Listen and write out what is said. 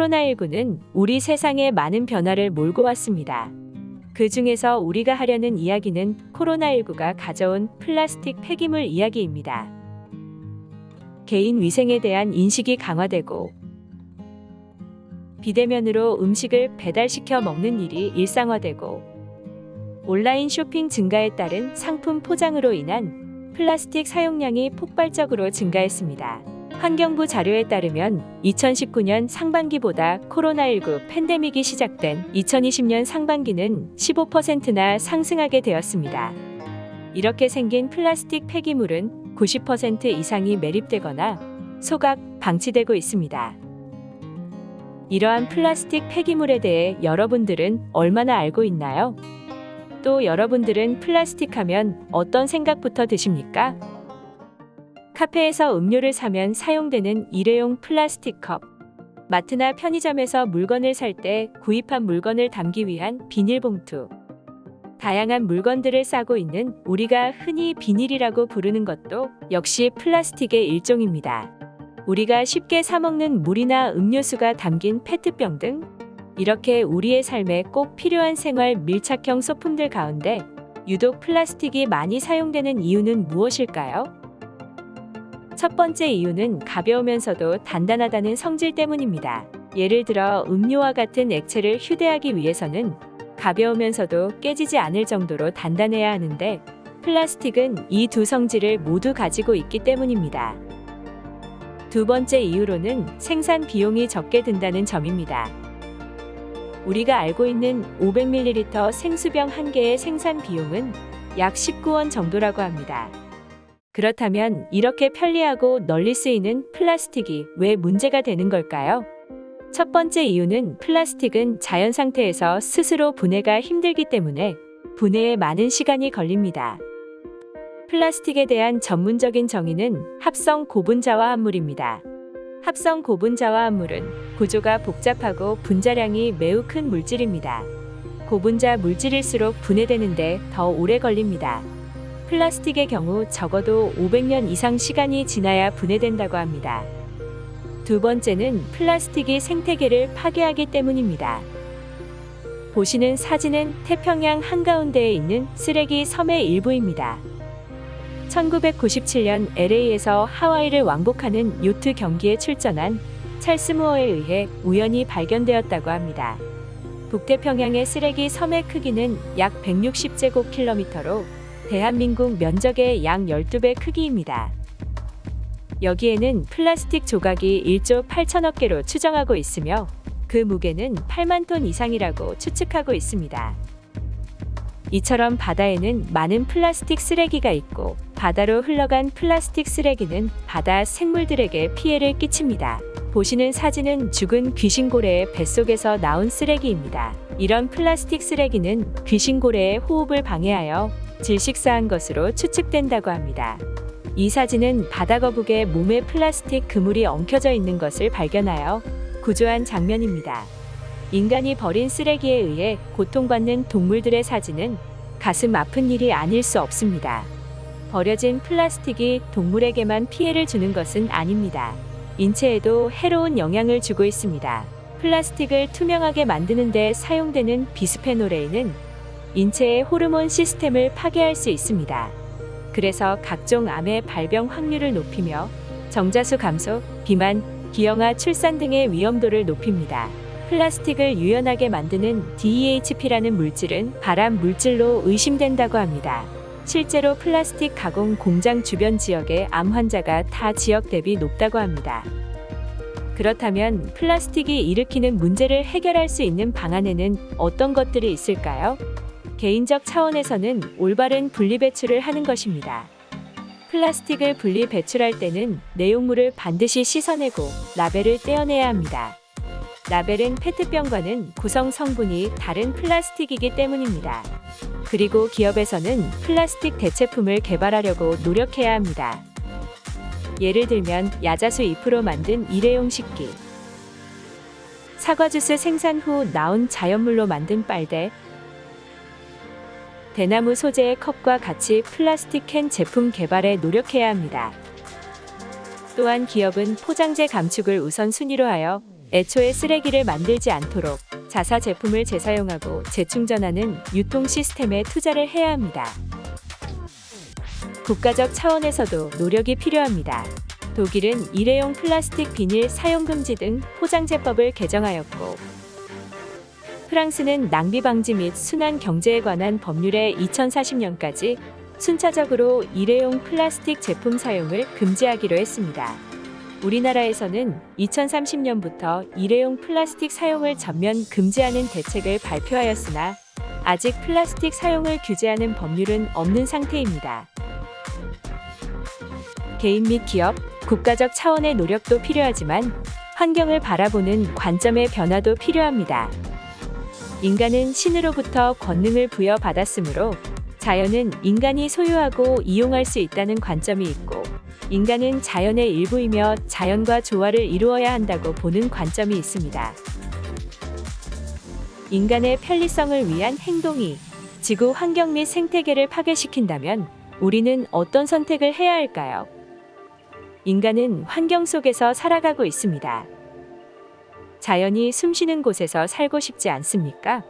코로나19는 우리 세상에 많은 변화를 몰고 왔습니다. 그 중에서 우리가 하려는 이야기는 코로나19가 가져온 플라스틱 폐기물 이야기입니다. 개인 위생에 대한 인식이 강화되고 비대면으로 음식을 배달시켜 먹는 일이 일상화되고 온라인 쇼핑 증가에 따른 상품 포장으로 인한 플라스틱 사용량이 폭발적으로 증가했습니다. 환경부 자료에 따르면 2019년 상반기보다 코로나19 팬데믹이 시작된 2020년 상반기는 15%나 상승하게 되었습니다. 이렇게 생긴 플라스틱 폐기물은 90% 이상이 매립되거나 소각, 방치되고 있습니다. 이러한 플라스틱 폐기물에 대해 여러분들은 얼마나 알고 있나요? 또 여러분들은 플라스틱 하면 어떤 생각부터 드십니까? 카페에서 음료를 사면 사용되는 일회용 플라스틱 컵, 마트나 편의점에서 물건을 살 때 구입한 물건을 담기 위한 비닐봉투, 다양한 물건들을 싸고 있는 우리가 흔히 비닐이라고 부르는 것도 역시 플라스틱의 일종입니다. 우리가 쉽게 사 먹는 물이나 음료수가 담긴 페트병 등 이렇게 우리의 삶에 꼭 필요한 생활 밀착형 소품들 가운데 유독 플라스틱이 많이 사용되는 이유는 무엇일까요? 첫 번째 이유는 가벼우면서도 단단하다는 성질 때문입니다. 예를 들어 음료와 같은 액체를 휴대하기 위해서는 가벼우면서도 깨지지 않을 정도로 단단해야 하는데 플라스틱은 이 두 성질을 모두 가지고 있기 때문입니다. 두 번째 이유로는 생산 비용이 적게 든다는 점입니다. 우리가 알고 있는 500ml 생수병 한 개의 생산 비용은 약 19원 정도라고 합니다. 그렇다면 이렇게 편리하고 널리 쓰이는 플라스틱이 왜 문제가 되는 걸까요? 첫 번째 이유는 플라스틱은 자연 상태에서 스스로 분해가 힘들기 때문에 분해에 많은 시간이 걸립니다. 플라스틱에 대한 전문적인 정의는 합성 고분자화합물입니다. 합성 고분자화합물은 구조가 복잡하고 분자량이 매우 큰 물질입니다. 고분자 물질일수록 분해되는데 더 오래 걸립니다. 플라스틱의 경우 적어도 500년 이상 시간이 지나야 분해된다고 합니다. 두 번째는 플라스틱이 생태계를 파괴하기 때문입니다. 보시는 사진은 태평양 한가운데에 있는 쓰레기 섬의 일부입니다. 1997년 LA에서 하와이를 왕복하는 요트 경기에 출전한 찰스 무어에 의해 우연히 발견되었다고 합니다. 북태평양의 쓰레기 섬의 크기는 약 160제곱킬로미터로 대한민국 면적의 약 12배 크기입니다. 여기에는 플라스틱 조각이 1조 8천억 개로 추정하고 있으며 그 무게는 8만 톤 이상이라고 추측하고 있습니다. 이처럼 바다에는 많은 플라스틱 쓰레기가 있고 바다로 흘러간 플라스틱 쓰레기는 바다 생물들에게 피해를 끼칩니다. 보시는 사진은 죽은 귀신고래의 뱃속에서 나온 쓰레기입니다. 이런 플라스틱 쓰레기는 귀신고래의 호흡을 방해하여 질식사한 것으로 추측된다고 합니다. 이 사진은 바다거북의 몸에 플라스틱 그물이 엉켜져 있는 것을 발견하여 구조한 장면입니다. 인간이 버린 쓰레기에 의해 고통받는 동물들의 사진은 가슴 아픈 일이 아닐 수 없습니다. 버려진 플라스틱이 동물에게만 피해를 주는 것은 아닙니다. 인체에도 해로운 영향을 주고 있습니다. 플라스틱을 투명하게 만드는 데 사용되는 비스페놀 A는 인체의 호르몬 시스템을 파괴할 수 있습니다. 그래서 각종 암의 발병 확률을 높이며 정자수 감소, 비만, 기형아 출산 등의 위험도를 높입니다. 플라스틱을 유연하게 만드는 DEHP라는 물질은 발암 물질로 의심된다고 합니다. 실제로 플라스틱 가공 공장 주변 지역의 암 환자가 타 지역 대비 높다고 합니다. 그렇다면 플라스틱이 일으키는 문제를 해결할 수 있는 방안에는 어떤 것들이 있을까요? 개인적 차원에서는 올바른 분리 배출을 하는 것입니다. 플라스틱을 분리 배출할 때는 내용물을 반드시 씻어내고 라벨을 떼어내야 합니다. 라벨은 페트병과는 구성 성분이 다른 플라스틱이기 때문입니다. 그리고 기업에서는 플라스틱 대체품을 개발하려고 노력해야 합니다. 예를 들면 야자수 잎으로 만든 일회용 식기, 사과주스 생산 후 나온 자연물로 만든 빨대, 대나무 소재의 컵과 같이 플라스틱 캔 제품 개발에 노력해야 합니다. 또한 기업은 포장재 감축을 우선순위로 하여 애초에 쓰레기를 만들지 않도록 자사 제품을 재사용하고 재충전하는 유통 시스템에 투자를 해야 합니다. 국가적 차원에서도 노력이 필요합니다. 독일은 일회용 플라스틱 비닐 사용 금지 등 포장재법을 개정하였고, 프랑스는 낭비 방지 및 순환 경제에 관한 법률에 2040년까지 순차적으로 일회용 플라스틱 제품 사용을 금지하기로 했습니다. 우리나라에서는 2030년부터 일회용 플라스틱 사용을 전면 금지하는 대책을 발표하였으나 아직 플라스틱 사용을 규제하는 법률은 없는 상태입니다. 개인 및 기업, 국가적 차원의 노력도 필요하지만 환경을 바라보는 관점의 변화도 필요합니다. 인간은 신으로부터 권능을 부여받았으므로 자연은 인간이 소유하고 이용할 수 있다는 관점이 있고, 인간은 자연의 일부이며 자연과 조화를 이루어야 한다고 보는 관점이 있습니다. 인간의 편리성을 위한 행동이 지구 환경 및 생태계를 파괴시킨다면 우리는 어떤 선택을 해야 할까요? 인간은 환경 속에서 살아가고 있습니다. 자연이 숨쉬는 곳에서 살고 싶지 않습니까?